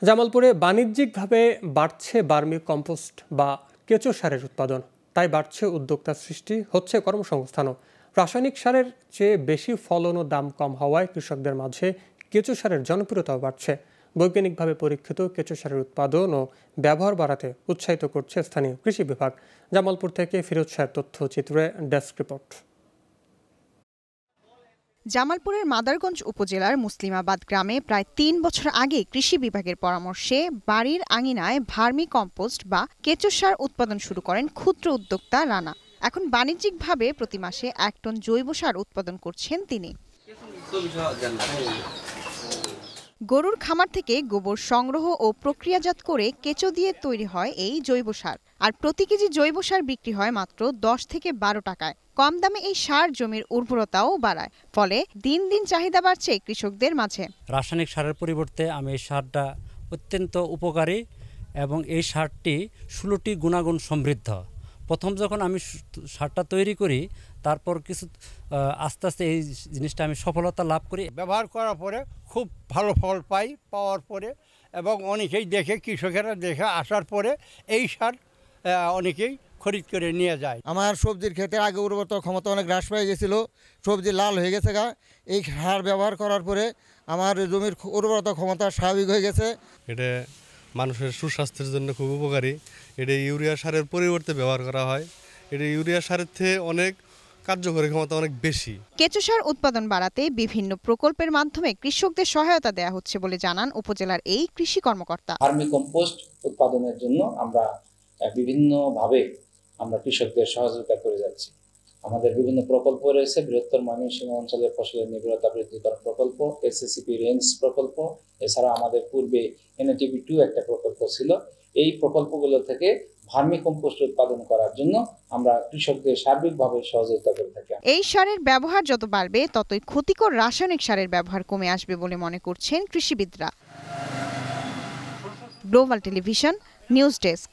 জামালপুরে বাণিজ্যিকভাবে বাড়ছে বার্মি কম্পোস্ট বা কেঁচো সারের উৎপাদন, তাই বাড়ছে উদ্যোক্তা সৃষ্টি, হচ্ছে কর্মসংস্থানও। রাসায়নিক সারের চেয়ে বেশি ফলন ও দাম কম হওয়ায় কৃষকদের মাঝে কেঁচো সারের জনপ্রিয়তাও বাড়ছে। বৈজ্ঞানিকভাবে পরীক্ষিত কেঁচো সারের উৎপাদন ও ব্যবহার বাড়াতে উৎসাহিত করছে স্থানীয় কৃষি বিভাগ। জামালপুর থেকে ফিরোজ শাহের তথ্যচিত্রে ডেস্ক রিপোর্ট। জামালপুরের মাদারগঞ্জ উপজেলার মুসলিমাবাদ গ্রামে প্রায় ৩ বছর আগে কৃষি বিভাগের পরামর্শে বাড়ির আঙিনায় ভার্মি কম্পোস্ট বা কেঁচো সার উৎপাদন শুরু করেন ক্ষুদ্র উদ্যোক্তা রানা। এখন বাণিজ্যিকভাবে প্রতি মাসে ১ টন জৈব সার উৎপাদন করছেন তিনি। গরুর খামার থেকে গোবর সংগ্রহ ও প্রক্রিয়াজাত করে কেঁচো দিয়ে তৈরি হয় এই জৈব সার। আর প্রতি কেজি জৈব সার বিক্রি হয় মাত্র ১০ থেকে ১২ টাকায়। কম দামে এই সার জমির উর্বরতাও বাড়ায়, ফলে দিন দিন চাহিদা বাড়ছে কৃষকদের মাঝে। রাসায়নিক সারের পরিবর্তে আমি এই সারটা অত্যন্ত উপকারী এবং এই সারটি ১৬টি গুণাগুণ সমৃদ্ধ। প্রথম যখন আমি সারটা তৈরি করি, তারপর কিছু আস্তে আস্তে এই জিনিসটা আমি সফলতা লাভ করি। ব্যবহার করার পরে খুব ভালো ফল পাওয়ার পরে এবং অনেকেই দেখে, কৃষকেরা দেখে আসার পরে এই সার অনেকেই খরিদ করে নিয়ে যায়। আমার সবজির ক্ষেতে আগে উর্বরতা ক্ষমতা অনেক হ্রাস পেয়ে গেছিল, সবজি লাল হয়ে গেছে এই সার ব্যবহার করার পরে আমার জমির উর্বরতা ক্ষমতা স্বাভাবিক হয়ে গেছে। এটা মানুষের সুস্বাস্থ্যের জন্য খুব উপকারী। এটা ইউরিয়া সারের পরিবর্তে ব্যবহার করা হয়। এটা ইউরিয়া সারের থেকে অনেক কার্যকরী ক্ষমতা অনেক বেশি। কেঁচো সার উৎপাদন বাড়াতে বিভিন্ন প্রকল্পের মাধ্যমে কৃষকদের সহায়তা দেওয়া হচ্ছে বলে জানান উপজেলার এই কৃষি কর্মকর্তা। ভার্মি কম্পোস্ট উৎপাদনের জন্য আমরা বিভিন্নভাবে কৃষকদের সহযোগিতা করে যাচ্ছি। আমাদের বিভিন্ন প্রকল্প রয়েছে। বৃহত্তর ময়মনসিংহ অঞ্চলের ফসলের নির্ভরতা বৃদ্ধিকরণ প্রকল্প, এসএসসিপি রেঞ্জ প্রকল্প, এছাড়া আমাদের পূর্বে NATP 2 একটা প্রকল্প ছিল। এই প্রকল্পগুলো থেকে ভার্মি কম্পোস্ট উৎপাদন করার জন্য আমরা কৃষকদের সার্বিকভাবে সহযোগিতা করে থাকি। এই সারের ব্যবহার যত বাড়বে, ততই ক্ষতিকর রাসায়নিক সারের ব্যবহার কমে আসবে বলে মনে করছেন কৃষিবিদরা। Global television news desk.